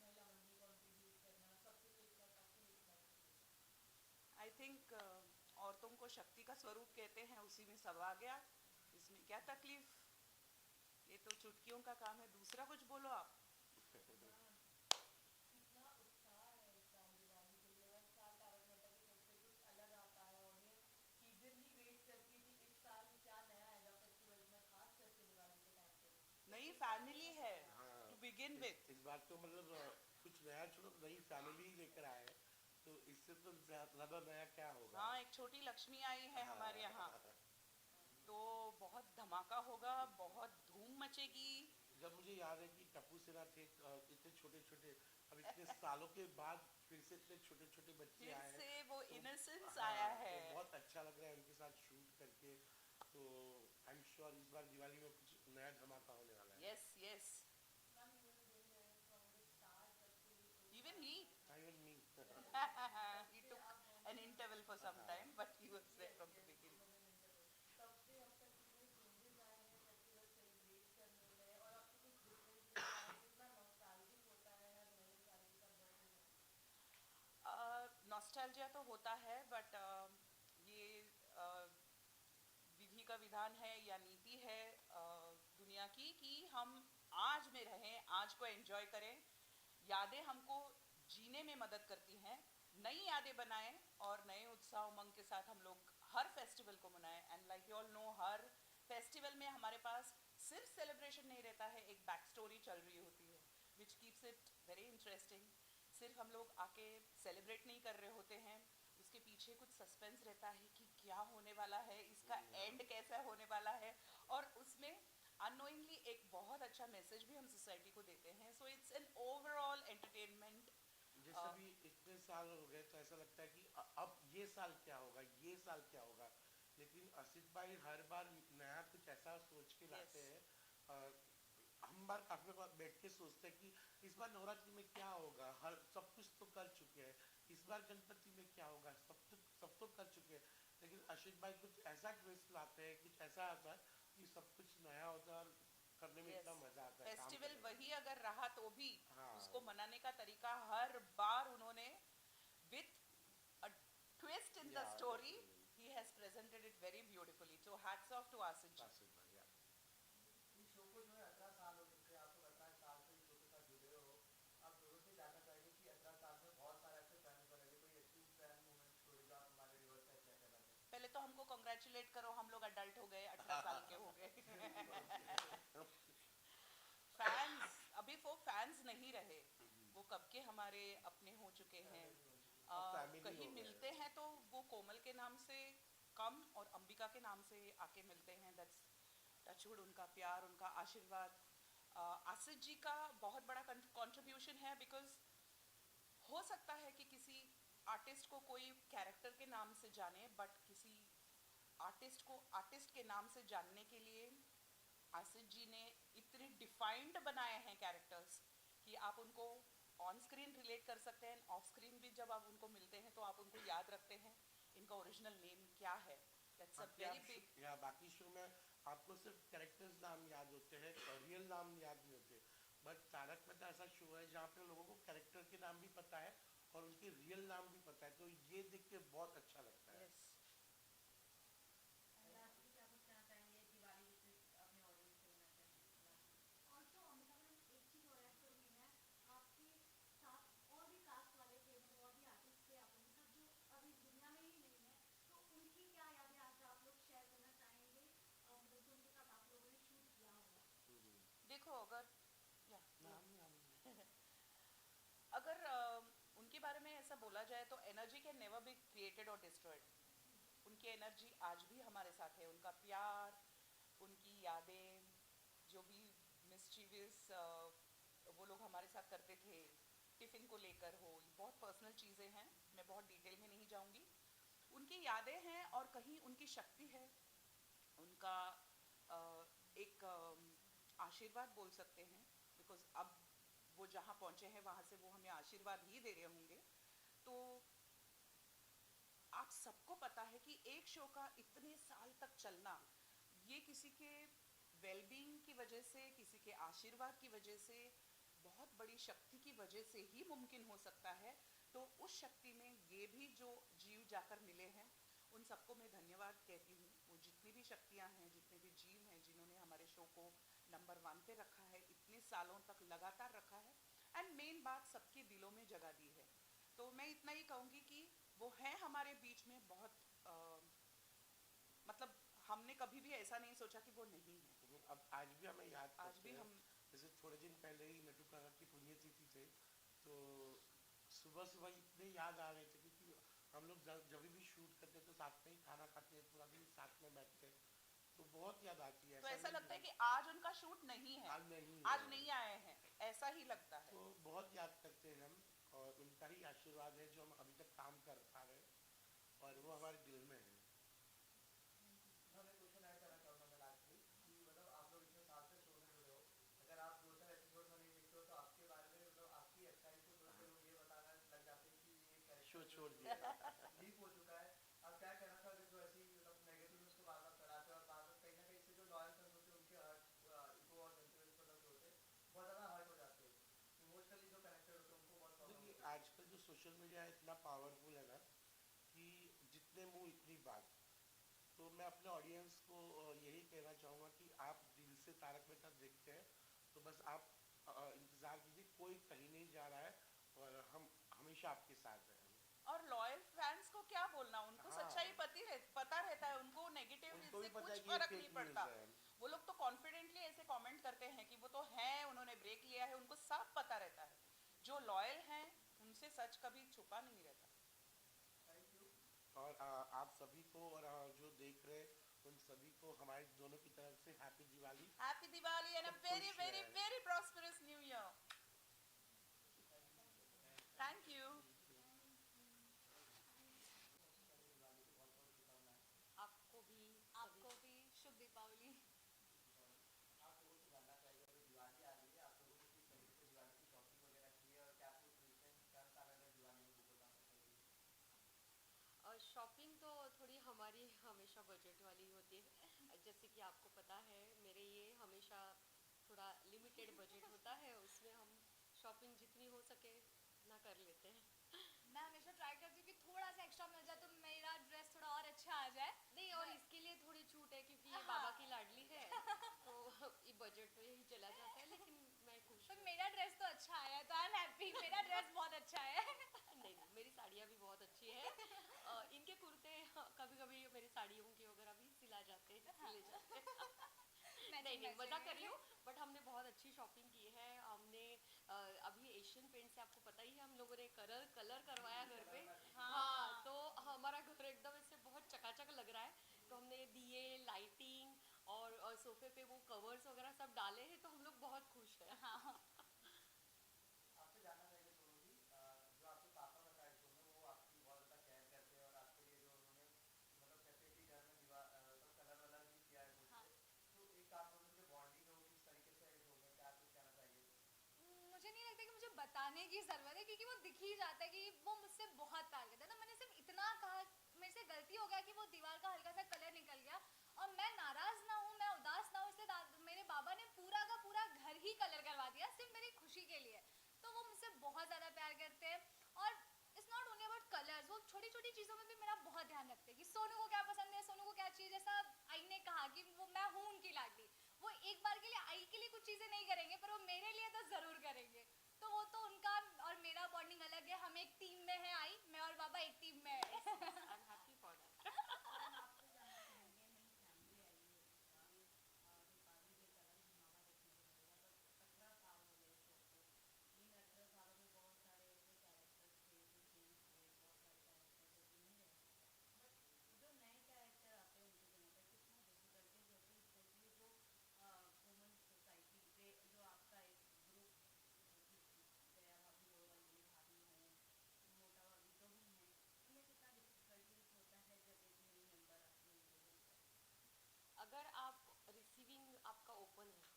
महिला मंडली कंट्रीब्यूट करना, सब कुछ एक साथ आपके लिए कितना मुश्किल है? आई थिंक औरतों को शक्ति का स्वरूप कहते हैं, उसी में सब आ गया। इसमें क्या तकलीफ, ये तो चुटकियों का काम है। दूसरा कुछ बोलो आप। कितना उत्साह है इस साल दिवाली के लिए? हर साल तारक मेहता के सेट पे कुछ अलग आता है, ऑडियंस ईगरली वेट करती थी इस साल क्या नया आएगा फेस्टिवल्स में, खास करके दिवाली के टाइम पे। नई फैमिली है हाँ, टू बिगिन विथ। इस बार तो मतलब कुछ नया छोड़ो, नई फैमिली लेकर आए हैं, तो इससे तो ज़्यादा नया क्या होगा। हाँ, एक छोटी लक्ष्मी आई है हमारे यहाँ, तो तो बहुत धमाका होगा, बहुत धूम मचेगी। जब मुझे याद है कि टप्पू सेना थे इतने छोटे छोटे, अब इतने सालों के बाद फिर से इतने छोटे छोटे बच्चे फिर आए से हैं वो तो इनोसेंस हाँ, आया तो है। बहुत अच्छा लग रहा है उनके साथ शूट करके। तो आई एम श्योर इस बार दिवाली में कुछ नया धमाका होने वाला है। Yes yes, Ma'am, even been there from the start जब से ये show इवन started मी हुआ है। इवन मी he तब took से आप बहुत an interval for some हाँ। time but he was there yes from the yes beginning. was an interval तब से अब तक कितने changes आए हैं फेस्टिवल सेलिब्रेट करने में और आपको कुछ डिफरेंसेस आए कितना नॉस्टैल्जिक होता है हर नए साल के साथ बर्थडे में नॉस्टैल्जिया तो होता है बट ये विधि का विधान है या नीति है दुनिया की कि हम आज में रहें, आज को एंजॉय करें। यादें हमको जीने में मदद करती हैं, नई यादें बनाएं और नए उत्साह उमंग के साथ हम लोग हर फेस्टिवल को मनाएं। And like you all know, her festival में हमारे पास सिर्फ सेलिब्रेशन नहीं रहता है, एक बैक स्टोरी चल रही होती है which keeps it very interesting. सिर्फ हम लोग आके सेलिब्रेट नहीं कर रहे होते हैं, उसके पीछे कुछ सस्पेंस रहता है कि क्या होने वाला है, इसका एंड कैसा होने वाला है, और उसमें अननोइंगली एक बहुत अच्छा मैसेज भी हम सोसाइटी को देते हैं। So it's an overall entertainment. जैसे भी इतने साल हो गए तो ऐसा लगता है कि अब ये साल क्या होगा, ये साल क्या होगा। लेकिन असित भाई हर बार नया कुछ ऐसा सोच के लाते Yes. हैं। हम बार काफी बार बैठ के सोचते हैं कि इस बार नवरात्रि में क्या होगा, हर सब कुछ तो कर चुके हैं, इस बार गणपति में क्या होगा, सब तो कर चुके हैं। लेकिन असित भाई कुछ ऐसा ट्विस्ट लाते हैं, कुछ ऐसा आता है कि सब कुछ नया होता है और करने में इतना मजा आता है। काम फेस्टिवल करने में। वही अगर रहा तो भी हाँ। उसको मनाने का तरीका हर बार उन्होंने with a twist in the Yeah, story definitely. He has presented it very beautifully. So hats off to Asif ji. Asif भाई, yeah. इस शो को जो है 18 साल हो चुके हैं, आप लोग 18 साल से इस शो के साथ जुड़े हो। आप दोनों से जानना चाहेंगे कि 18 साल में बहुत सारे ऐसे फैन बने थे, कोई अच्छी फैन मोमेंट स्टोरी जो आप हमारे व्यूअर्स का शेयर करना चाहेंगे। पहले तो हमको कांग्रेचुलेट करो, हम लोग अडल्ट हो गए, 18 साल के हो गए। फैंस अभी वो फैंस नहीं रहे, वो कब के हमारे अपने हो चुके हैं। family कहीं हो गए। मिलते हैं तो वो कोमल के नाम से कम और अंबिका के नाम से आके मिलते हैं। दैट्स टचवुड, उनका प्यार, उनका आशीर्वाद। आसिफ जी का बहुत बड़ा कंट्रीब्यूशन है बिकॉज हो सकता है कि किसी आर्टिस्ट को कोई कैरेक्टर के नाम से जाने, बट किसी आर्टिस्ट को आर्टिस्ट के नाम से जानने के लिए आसिफ जी ने इतने डिफाइंड बनाए हैं कैरेक्टर्स कि आप उनको ऑन स्क्रीन रिलेट कर सकते हैं, ऑफ स्क्रीन भी जब आप उनको मिलते हैं तो आप उनको याद रखते हैं इनका ओरिजिनल नेम क्या है। That's a very big. या बाकी शो में आपको सिर्फ कैरेक्टर्स नाम याद होते हैं और रियल नाम याद नहीं होते। बट तारक मेहता ऐसा शो है जहाँ पे लोगों को कैरेक्टर के नाम भी पता है और उनके रियल नाम भी पता है, तो ये देख के बहुत अच्छा लगता है। यस, एंड लास्टली क्या कुछ कहना चाहेंगे दिवाली विशेष अपने ऑडियंस से बोलना चाहेंगे लास्टली। ऑल्सो अमिता मैम, एक चीज़ और ऐड करूँगी मैं, आपके साथ और भी कास्ट वाले थे, मतलब और भी आर्टिस्ट थे आप लोगों के साथ जो अभी इस दुनिया में ही नहीं है, तो उनकी क्या यादें आज आप लोग शेयर करना चाहेंगे, मतलब जो उनके साथ आप लोगों ने शूट किया होगा। देखो अगर या नाम अगर उनके बारे में ऐसा बोला जाए तो energy can never be created और डिस्ट्रॉयड। उनकी एनर्जी आज भी हमारे साथ है, उनका प्यार, उनकी यादें, जो भी मिसचीवियस वो लोग हमारे साथ करते थे, टिफ़िन को लेकर हो, बहुत पर्सनल चीज़ें हैं, मैं बहुत डिटेल में नहीं जाऊंगी। उनकी यादें हैं और कहीं उनकी शक्ति है, उनका एक आशीर्वाद बोल सकते हैं, बिकॉज अब वो जहाँ पहुँचे हैं वहाँ से वो हमें आशीर्वाद ही दे रहे होंगे। तो आप सबको पता है कि एक शो का इतने साल तक चलना, ये किसी के वेलबींग की वजह से, किसी के आशीर्वाद की वजह से, बहुत बड़ी शक्ति की वजह से ही मुमकिन हो सकता है। तो उस शक्ति में ये भी जो जीव जाकर मिले हैं, उन सबको मैं धन्यवाद कहती हूँ। वो जितनी भी शक्तियाँ हैं, जितने भी जीव हैं जिन्होंने हमारे शो को नंबर 1 पे रखा है, इतने सालों तक लगातार रखा है, एंड मेन बात सबके दिलों में जगह दी है। तो मैं इतना ही कहूँगी कि वो है हमारे बीच में बहुत मतलब हमने कभी भी ऐसा नहीं सोचा कि वो नहीं है। अब आज भी हमें याद आज करते भी हैं। हम जैसे थोड़े दिन पहले ही नटू काका की पुण्यतिथि थे, तो सुबह सुबह इतने याद आ रहे थे क्योंकि हम लोग जब भी शूट करते तो साथ में ही खाना खाते, पूरा दिन साथ में बैठते। तो बहुत याद आती है। तो ऐसा नहीं लगता है कि कि आज उनका शूट नहीं है, आज नहीं आज है। नहीं आए हैं, ऐसा ही लगता है। तो बहुत याद करते हैं हम, और उनका ही आशीर्वाद है जो हम अभी तक काम कर पा रहे हैं, और वो हमारे दिल में है। मैं क्वेश्चन ऐड करना चाहूँगा मैं लास्टली कि मतलब आप लोग इतने साल से शो में जुड़े हो, अगर आप 2-4 एपिसोड में नहीं दिखते हो तो आपके बारे में मतलब आपकी अच्छाई को सोच के लोग ये बताना लग जाते हैं कि ये शो कैरेक्टर छोड़ दिया। लीक हो चुका है। आप क्या कहना चाहोगे जो ऐसी मतलब नेगेटिव न्यूज़ को बार-बार फैलाते हैं और बार-बार कहीं ना कहीं से जो लॉयल फैंस होते हैं उनके हर्ट इगो और सेंटिमेंट्स मतलब जो होते हैं बहुत ज़्यादा हर्ट हो जाते हैं, इमोशनली जो कनेक्टेड होते हैं उनको बहुत प्रॉब्लम देखिए, होती है। आजकल जो सोशल मीडिया इतना पावरफुल है ना, कि जितने मुंह इतनी बात। तो मैं अपने ऑडियंस को यही कहना चाहूँगा कि आप दिल से तारक मेहता देखते हैं तो बस आप इंतज़ार कीजिए, कोई कहीं नहीं जा रहा है, और हम हमेशा आपके साथ हैं। और लॉयल फैंस को क्या बोलना, उनको हाँ। सच्चाई पता रहता है, उनको नेगेटिव उनको भी से पता है कुछ कि ये फर्क फेक नहीं न्यूज़ पड़ता। है। वो लोग तो कॉन्फिडेंटली ऐसे कमेंट करते हैं कि वो तो है, उन्होंने ब्रेक लिया है, उनको सब पता रहता है। जो लॉयल हैं उनसे सच कभी छुपा नहीं रहता। Thank you. और आप सभी को, और जो देख रहे हैं उन सभी को हमारे दोनों की तरफ से happy Diwali. Happy Diwali and अ सब वेरी खुश वेरी रहें। Very prosperous new year. Thank you. आपको भी शुभ दीपावली। आप लोगों से जानना चाहेंगे अभी दिवाली आ रही है, आप लोगों ने किस तरीके से दिवाली की शॉपिंग वगैरह की है और क्या कुछ रिसेंट ट्रेंड्स आ रहे हैं दिवाली में गोकुलधाम सोसाइटी में? और शॉपिंग तो थोड़ी हमारी हमेशा बजट वाली होती है, जैसे कि आपको पता है मेरे ये हमेशा थोड़ा लिमिटेड बजट होता है, उसमें हम शॉपिंग जितनी हो सके ना कर लेते हैं। मैं हमेशा ट्राई करती हूँ कि थोड़ा सा एक्स्ट्रा मिल जाए तो मेरा ड्रेस थोड़ा और अच्छा आ जाए। नहीं, और But- इसके लिए थोड़ी छूट है क्योंकि ये हाँ। बाबा की लाडली है, तो ये बजट तो यही चला जाता है, लेकिन मैं खुश पर हूँ। मेरा ड्रेस तो अच्छा आया है तो आई एम हैप्पी, मेरा ड्रेस बहुत अच्छा है। नहीं नहीं, मेरी साड़ियाँ भी बहुत अच्छी है। इनके कुर्ते कभी कभी मेरी साड़ियों के वगैरह भी सिला जाते हैं, सिले जाते हैं। नहीं नहीं, मजा कर रही हूँ, बट हमने बहुत अच्छी शॉपिंग की है। हमने अभी एशियन पेंट से आपको पता ही है, हम लोगों ने कलर करवाया घर पे। हाँ, तो हमारा घर एकदम ऐसे बहुत चकाचक लग रहा है। तो हमने दिए, लाइटिंग और सोफे पे वो कवर्स वगैरह सब डाले हैं, तो हम लोग बहुत खुश हैं। हाँ। आपसे जानना चाहेंगे दोनों भी जो आपके पापा बताए शो में वो आपकी बहुत ज़्यादा केयर करते हैं और आपके लिए जो उन्होंने मतलब सेपरेटली घर में मतलब कलर वलर भी किया है खुद हाँ। से, तो एक आप दोनों की जो बॉन्डिंग है वो किस तरीके से शो में, क्या आप कुछ कहना चाहेंगे इस पे? मुझे नहीं लगता कि मुझे बताने की जरूरत है क्योंकि वो दिख ही जाता है कि वो मुझसे बहुत प्यार करता है। तो मैंने सिर्फ इतना कहा, मेरे से गलती हो गया कि वो दीवार का हल्का सा कलर निकल गया और मैं नाराज ना हूँ, मैं उदास ना हूँ, इसलिए मेरे बाबा ने पूरा का पूरा घर ही कलर करवा दिया सिर्फ मेरी खुशी के लिए। तो वो मुझसे बहुत ज्यादा प्यार करते हैं और it's not only about colours, वो छोटी छोटी चीज़ों में भी मेरा बहुत ध्यान रखते हैं कि सोनू को क्या पसंद है, सोनू को क्या चाहिए। जैसा आई ने कहा कि वो मैं हूँ उनकी लाडली, वो एक बार के लिए आई के लिए कुछ चीज़ें नहीं करेंगे पर वो मेरे लिए तो ज़रूर करेंगे। तो वो तो उनका और मेरा बॉन्डिंग अलग है, हम एक टीम में है, आई मैं और बाबा एक टीम में है। I am happy for that. हम आपसे जानना चाहेंगे, नई फैमिली आई है, दीपावली के कलर धमाका देखने को मिलेगा। पर 18 साल हो गए शो को, इन 18 सालों में बहुत सारे ऐसे कैरेक्टर्स थे जो चेंज हुए, बहुत सारे कैरेक्टर थे जो नहीं रह पाए। बट जो नए कैरेक्टर आते हैं उनके जगह पे कितना डिफिकल्टीज होती है, स्पेशली जो वुमेन सोसाइटी पे जो आपका एक ग्रुप जो कि दया भाभी हो, रंगीली भाभी हों, मोटा भाभी जो भी हैं, उनमें कितना डिफिकल्टीज होता है जब एक न्यू मेंबर आती है उनके घर पर। अगर आप रिसीविंग आपका ओपन है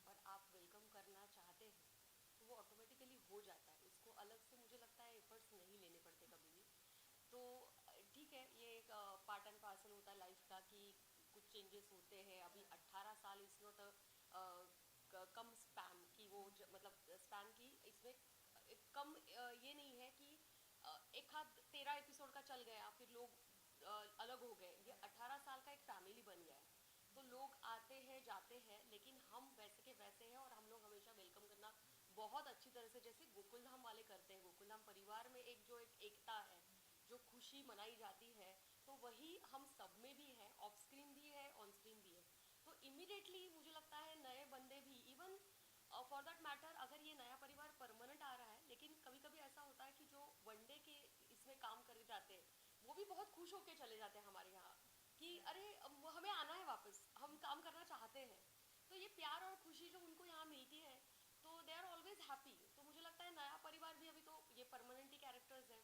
और आप वेलकम करना चाहते हैं तो वो ऑटोमेटिकली हो जाता है, उसको अलग से मुझे लगता है एफर्ट्स नहीं लेने पड़ते कभी भी। तो ठीक है, ये एक पार्ट एंड पार्सल होता है लाइफ का कि कुछ चेंजेस होते हैं। अभी 18 साल इज़ नॉट कम स्पैम की वो मतलब स्पैन की इसमें कम ये नहीं है कि एक आध 13 एपिसोड का चल गया फिर लोग अलग हो गए। ये 18 साल का एक फैमिली बन गया है, तो लोग आते हैं जाते हैं, लेकिन हम वैसे के वैसे हैं और हम लोग हमेशा वेलकम करना बहुत अच्छी तरह से जैसे गोकुलधाम वाले करते हैं। गोकुलधाम परिवार में एक जो एक एकता है, जो खुशी मनाई जाती है, तो वही हम सब में भी है, ऑफ स्क्रीन भी है, ऑन स्क्रीन भी है। तो इमिडिएटली मुझे लगता है नए बंदे भी, इवन फॉर दैट मैटर अगर ये नया परिवार परमानेंट आ रहा है, लेकिन कभी कभी ऐसा होता है कि जो वनडे के इसमें काम कर जाते हैं वो भी बहुत खुश होकर चले जाते हैं हमारे यहाँ कि अरे हमें आना है वापस, हम काम करना चाहते हैं, तो ये प्यार और खुशी जो उनको यहाँ मिलती है, तो दे आर ऑलवेज हैप्पी। तो मुझे लगता है नया परिवार भी अभी तो ये परमानेंट ही कैरेक्टर्स हैं,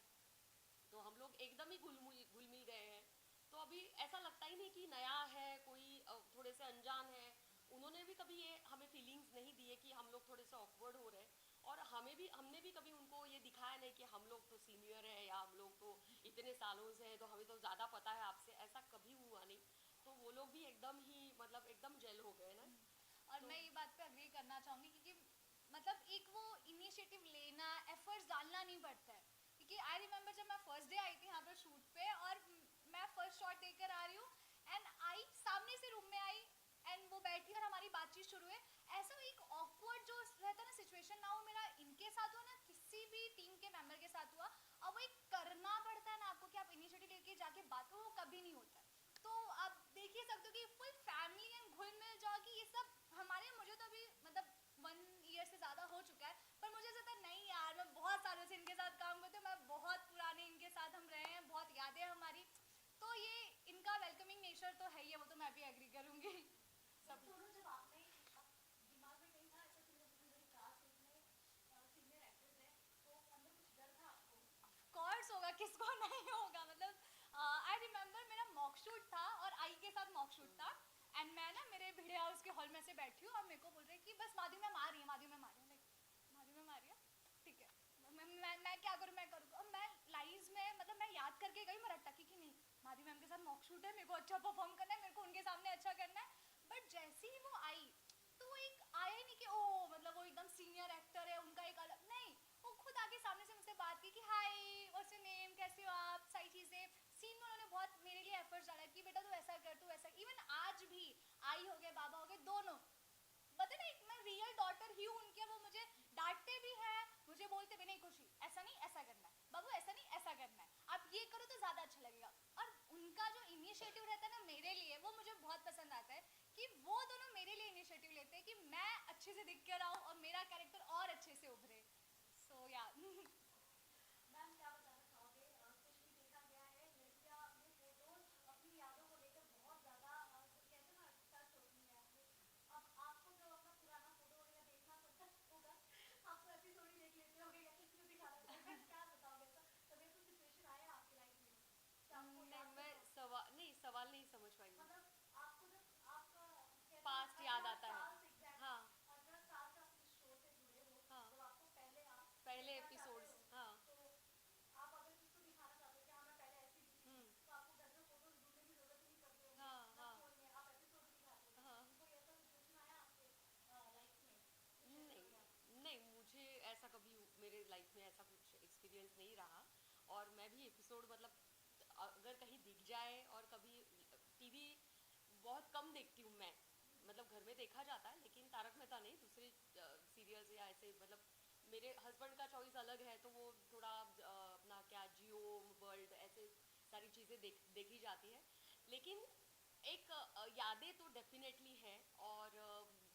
तो हम लोग एकदम ही घुल मिल गए हैं। तो अभी ऐसा लगता ही नहीं कि नया है कोई, थोड़े से अनजान है। उन्होंने भी कभी ये हमें फीलिंग्स नहीं दिए कि हम लोग थोड़े से ऑकवर्ड हो रहे हैं, और हमने भी कभी उनको ये दिखाया नहीं कि हम लोग तो सीनियर है या हम लोग तो इतने सालों से हैं तो हमें तो ज़्यादा पता है आपसे, ऐसा कभी हुआ नहीं। तो वो लोग भी एकदम ही मतलब एकदम जेल हो गए ना। और मैं ये बात पे अग्री करना चाहूँगी क्योंकि मतलब एक वो इनिशिएटिव लेना, एफर्ट्स डालना नहीं पड़ता है। क्योंकि आई रिमेम्बर जब मैं फर्स्ट डे आई थी यहाँ पर शूट पे और मैं फर्स्ट शॉट देकर आ रही हूँ एंड आई सामने से रूम में आई एंड वो बैठी और हमारी बातचीत शुरू है। ऐसा एक ऑकवर्ड जो रहता है ना सिचुएशन, ना वो मेरा इनके साथ हुआ ना किसी भी टीम के मेंबर के साथ हुआ। अब वो एक करना पड़ता है ना आपको कि आप इनिशिएटिव लेके जाके बात करो, वो कभी नहीं होता है। तो आप देख ही सकते हो कि फुल फैमिली एंड घुल मिल जाओ कि ये सब हमारे, मुझे तो अभी मतलब 1 ईयर से ज़्यादा हो चुका है, पर मुझे ऐसा था नहीं यार मैं बहुत सालों से इनके साथ काम करती हूँ, मैं बहुत पुराने इनके साथ हम रहे हैं, बहुत यादें हमारी। तो ये इनका वेलकमिंग नेचर तो है ही है, वो तो मैं भी एग्री करूँगी। सब दोनों जब आपने दिमाग में कहीं था ऐसा कि मतलब इतनी बड़ी कास्ट इसमें सीनियर एक्टर्स हैं, तो अंदर कुछ डर था आपको? कोर्स होगा, किसको नहीं होगा। मतलब आई रिमेम्बर मेरा मॉक शूट था और आई के साथ मॉक शूट था एंड मैं ना मेरे भिड़े हाउस के हॉल में से बैठी हूँ और मेरे को बोल रहे कि बस माधु मैम आ रही है, माधु मैम आ रही है। माधु मैम आ रही है, ठीक है। मैं क्या करूँ, मैं करूँ। और मैं लाइव में मतलब मैं याद करके गई, मैं रट्टा की कि नहीं माधु मैम के साथ मॉक शूट है, मेरे को अच्छा परफॉर्म करना है, मेरे को उनके सामने अच्छा करना है। बट जैसे ही वो आई तो वो एक आया ही नहीं कि ओ मतलब वो एकदम सीनियर एक्टर है, उनका एक अलग नहीं, वो खुद आके सामने से मुझसे बात की कि हाय व्हाट्स योर नेम, कैसे हो आप, सारी चीज़ें। सीन में उन्होंने बहुत मेरे लिए एफर्ट्स डाला कि बेटा तू ऐसा कर, तू ऐसा। इवन आज भी आई हो गए, बाबा हो गए, दोनों पता नहीं मैं रियल डॉटर ही हूँ उनके। वो मुझे डांटते भी हैं, मुझे बोलते भी नहीं खुशी ऐसा नहीं ऐसा करना है, बाबू ऐसा नहीं ऐसा करना है, आप ये करो तो ज़्यादा अच्छा लगेगा। और उनका जो इनिशिएटिव रहता है ना मेरे लिए, वो मुझे बहुत पसंद आता है कि वो दोनों मेरे लिए इनिशिएटिव लेते हैं कि मैं अच्छे से दिख कर आऊँ और मेरा कैरेक्टर और अच्छे से उभरे। सो या मैम क्या बताना चाहोगे? स्पेशली देखा गया है लड़कियां अपने फोटोज अपनी यादों को लेकर बहुत ज्यादा कहते हैं ना टच होती है आपसे। अब आपको जो अपना पुराना फोटो वगैरह देखना पड़ता होगा, आप तो ऐसी थोड़ी देख लेते होगे या किसी को दिखाना पड़ेगा, क्या बताओगे? ऐसा कभी कोई सिचुएशन आया आपकी लाइफ में कि आपको नहीं, याद मैं सवाल नहीं समझ पाई। मतलब आपको जब आपका कहते हैं पास्ट ना, याद 18 आता है। साल से एग्जैक्टली हाँ 18 साल से आप इस शो से जुड़े हो, हाँ, जब आपको पहले आप पहले देखना चाहते एपिसोड्स, हो, हाँ। तो आप अगर किसको दिखाना चाहते हो कि हाँ मैं पहले ऐसी दिखती थी, हम्म, तो आपको घर में फोटोज ढूंढने की जरूरत ही नहीं पड़ती होगी, हाँ ना हाँ फोन में आप एपिसोड दिखाते हो। हाँ। कोई ऐसा सिचुएशन आया आपके लाइफ में जो शेयर नहीं करोगे आप? नहीं, मुझे ऐसा कभी मेरे लाइफ में ऐसा कुछ एक्सपीरियंस नहीं रहा। और मैं भी एपिसोड मतलब अगर कहीं दिख जाए, और कभी टीवी बहुत कम देखती हूँ मैं, मतलब घर में देखा जाता है लेकिन तारक मेहता नहीं, दूसरे सीरियल्स या ऐसे मतलब मेरे हस्बैंड का चॉइस अलग है, तो वो थोड़ा अपना क्या जियो वर्ल्ड ऐसे सारी चीज़ें देखी जाती है। लेकिन एक यादें तो डेफिनेटली है। और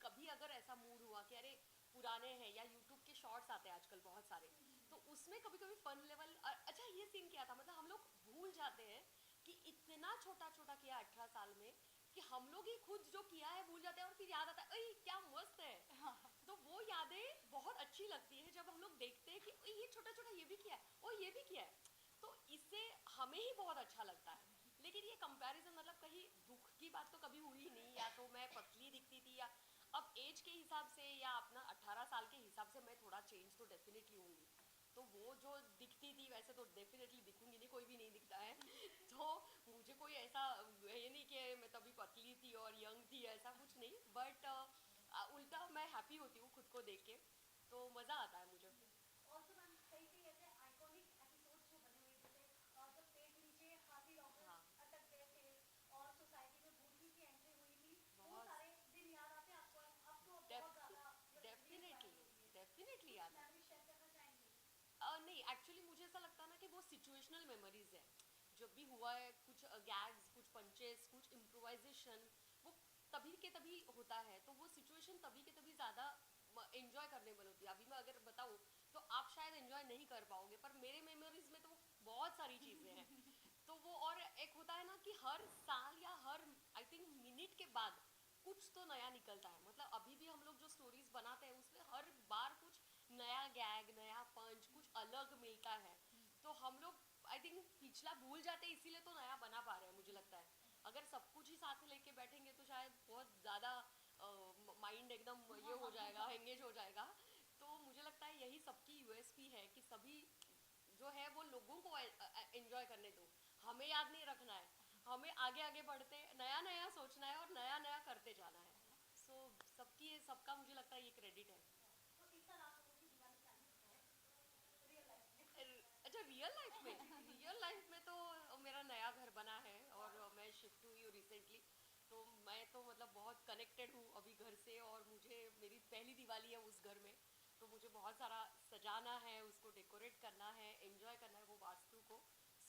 कभी अगर ऐसा मूड हुआ कि अरे पुराने हैं, या यूट्यूब के शॉर्ट्स आते हैं आजकल बहुत सारे, तो उसमें कभी कभी फन लेवल अच्छा ये सीन किया था, मतलब हम लोग भूल जाते हैं कि इतना छोटा छोटा किया 18 साल में, कि हम लोग ही खुद जो किया है भूल जाते हैं, और फिर याद आता है अरे क्या मस्त है। तो वो यादें बहुत अच्छी लगती है जब हम लोग देखते हैं कि "ओए, ये छोटा छोटा ये भी किया है, ओ ये भी किया है", तो इससे हमें ही बहुत अच्छा लगता है। लेकिन ये कंपैरिजन मतलब कहीं दुख की बात तो कभी हुई नहीं, या तो मैं पतली दिखती थी, या अब एज के हिसाब से या अपना 18 साल के हिसाब से मैं थोड़ा चेंज तो डेफिनेटली होंगी। तो वो जो दिखती थी वैसे तो डेफिनेटली दिखूंगी नहीं, कोई भी नहीं दिखता है। तो मुझे कोई ऐसा ये नहीं कि मैं तभी पतली थी और यंग थी, ऐसा कुछ नहीं। बट उल्टा मैं हैप्पी होती हूँ खुद को देख के, तो मज़ा आता है मुझे। ऑल्सो मैम कई कई ऐसे आइकॉनिक एपिसोड्स जो बने हुए, जैसे जब पेड़ के नीचे हाथी हाँ, रॉबर्ट्स अटक गए थे और सोसाइटी में भूतनी की एंट्री हुई थी, वो बहुत सारे दिन याद आते हैं आपको? अब तो बहुत ज्यादा रील्स वायरल डेफिनेटली होती है, डेफिनेटली कुछ याद है। मेमोरी शेयर करना चाहेंगे? नहीं, एक्चुअली मुझे ऐसा लगता है ना कि वो सिचुएशनल मेमोरीज है। जब भी हुआ है कुछ गैग्स, कुछ पंचेस, कुछ इम्प्रोवाइजेशन, वो तभी के तभी होता है, तो वो सिचुएशन तभी के तभी ज़्यादा एंजॉय करने वाली होती है। अभी मैं अगर बताऊँ तो आप शायद एंजॉय नहीं कर पाओगे, पर मेरे मेमोरीज में तो बहुत सारी चीज़ें हैं। तो वो, और एक होता है ना कि हर साल या हर आई थिंक मिनट के बाद कुछ तो नया निकलता है। मतलब अभी भी हम लोग जो स्टोरीज बनाते हैं उसमें हर बार कुछ नया गैग, नया पंच, कुछ अलग मिलता है। तो हम लोग आई थिंक पिछला भूल जाते हैं, इसीलिए तो नया बना पा रहे हैं मुझे लगता है। अगर सब कुछ ही साथ लेके बैठेंगे तो शायद बहुत ज़्यादा माइंड एकदम ये हो जाएगा, एंगेज हो जाएगा। तो मुझे लगता है यही सबकी यूएसपी है कि सभी जो है वो लोगों को एंजॉय करने दो, हमें याद नहीं रखना है, हमें आगे आगे बढ़ते नया नया सोचना है और नया नया करते जाना है। सो सबका मुझे लगता है ये क्रेडिट है। तो इस साल आप लोगों की दिवाली प्लानिंग है रियल लाइफ में? अच्छा, रियल लाइफ में तो मेरा नया घर बना है और मैं शिफ्ट हुई हूँ रिसेंटली। तो मैं तो मतलब बहुत कनेक्टेड हूँ अभी घर से, और मुझे मेरी पहली दिवाली है उस घर में। तो मुझे बहुत सारा सजाना है, उसको डेकोरेट करना है, एंजॉय करना है वो वास्तु को।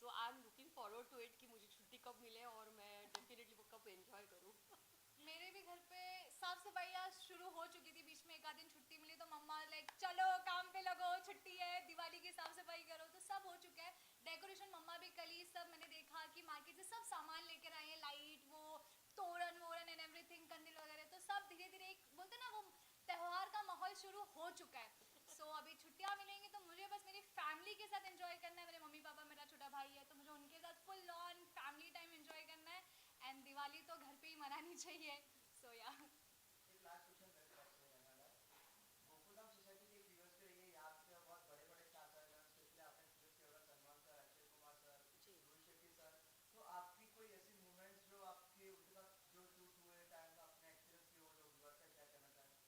So I am looking forward to it कि मुझे छुट्टी कब मिले और मैं डेफिनेटली वो कब एंजॉय करूँ। मेरे भी घर पे साफ सफाई आज शुरू हो चुकी थी, बीच में एक आध दिन छुट्टी मिली तो मम्मा लाइक चलो काम पे लगो, छुट्टी है, दिवाली की साफ सफाई करो, तो सब हो चुका है। डेकोरेशन मम्मा भी कल ही सब मैंने देखा कि मार्केट से सब सामान लेकर आए हैं, लाइट, वो तोरण वोरण एंड एवरीथिंग, कंदील वगैरह, तो सब धीरे धीरे एक बोलते ना वो त्योहार का माहौल शुरू हो चुका है। सो अभी छुट्टियां मिलेंगी तो मुझे बस मेरी फैमिली के साथ एंजॉय करना है। मेरे मम्मी पापा, मेरा छोटा भाई है, तो मुझे उनके साथ full on family time enjoy करना है। एंड दिवाली तो घर पे ही मनानी चाहिए। सो या एक लास्ट क्वेश्चन मेरे तरफ से रहने वाला है। गोकुलधाम सोसाइटी के एक व्यूअर्स के लिए ये आपके बहुत बड़े बड़े स्टार्स आए हैं, स्पेशली आपने इंट्रोड्यूस किया होगा सलमान सर, अक्षय कुमार सर, जी। रोहित शेट्टी सर। तो आपकी कोई ऐसी मूवमेंट्स जो आपके उनके साथ जो शूट हुए टाइम आपने एक्सपीरियंस किए हो जो व्यूअर्स से शेयर करना चाहें?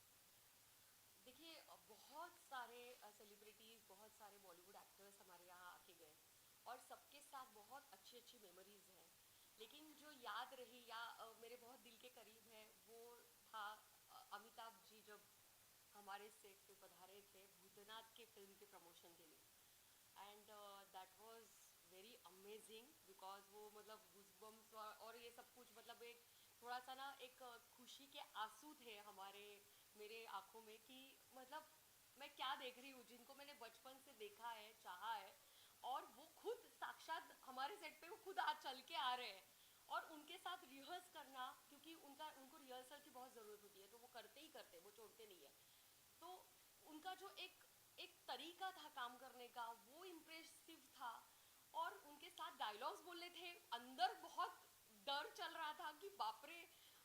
देखिए, बहुत सारे सेलिब्रिटीज़, बहुत सारे बॉलीवुड एक्टर्स हमारे यहाँ आके गए और सबके साथ बहुत अच्छी अच्छी मेमोरीज हैं। लेकिन जो याद रही या मेरे बहुत दिल के करीब है वो था अमिताभ जी जब हमारे सेट पे पधारे थे भूतनाथ के फिल्म के प्रमोशन के लिए। And that was very amazing because वो मतलब गूज़बम्स और ये सब कुछ मतलब एक थोड़ा सा ना एक खुशी के आंसू थे हमारे मेरे आंखों में कि मतलब मैं क्या देख रही हूँ, जिनको मैंने बचपन से देखा है, चाहा है, और वो खुद साक्षात हमारे सेट पे वो खुद आज चल के आ रहे हैं। और उनके साथ रिहर्स करना, क्योंकि उनको रिहर्सल की बहुत ज़रूरत होती है, तो वो करते ही करते, वो छोड़ते नहीं है। तो उनका जो एक एक तरीका था काम करने का वो इम्प्रेसिव था। और उनके साथ डायलॉग्स बोलने थे, अंदर बहुत डर चल रहा था कि बाप रे,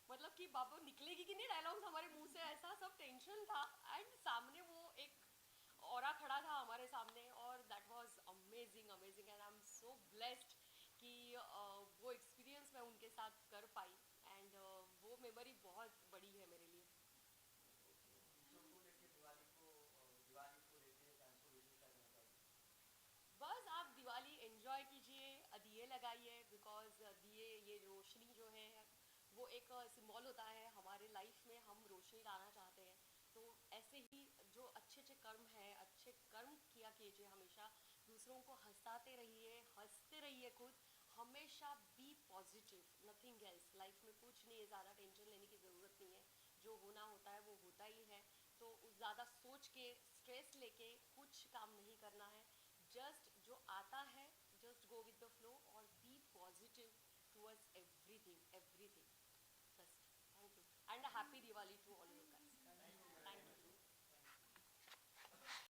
मतलब कि बाप रे, निकलेगी कि नहीं डायलॉग्स हमारे मुंह से, ऐसा सब टेंशन था। एंड सामने वो एक औरा खड़ा था हमारे सामने, और that was amazing amazing and I am so blessed कि वो एक्सपीरियंस मैं उनके साथ कर पाई। एंड वो मेमोरी बहुत बड़ी है मेरे लिए। दूसरों को लेके दिवाली को लेके फैंस को विशेष क्या कहना चाहोगे? बस आप दिवाली एंजॉय कीजिए, दिए लगाइए, बिकॉज दिए ये रोशनी जो है वो एक सिंबल होता है हमारे लाइफ में, हम रोशनी लाना चाहते हैं। तो ऐसे ही जो अच्छे अच्छे कर्म हैं, अच्छे कर्म किया कीजिए हमेशा, दूसरों को हंसाते रहिए, हंसते रहिए खुद, हमेशा be positive, nothing else. Life में कुछ नहीं है, ज़्यादा टेंशन लेने की ज़रूरत नहीं है, जो होना होता है वो होता ही है। तो ज़्यादा सोच के स्ट्रेस लेके कुछ काम नहीं करना है। जस्ट जो आता है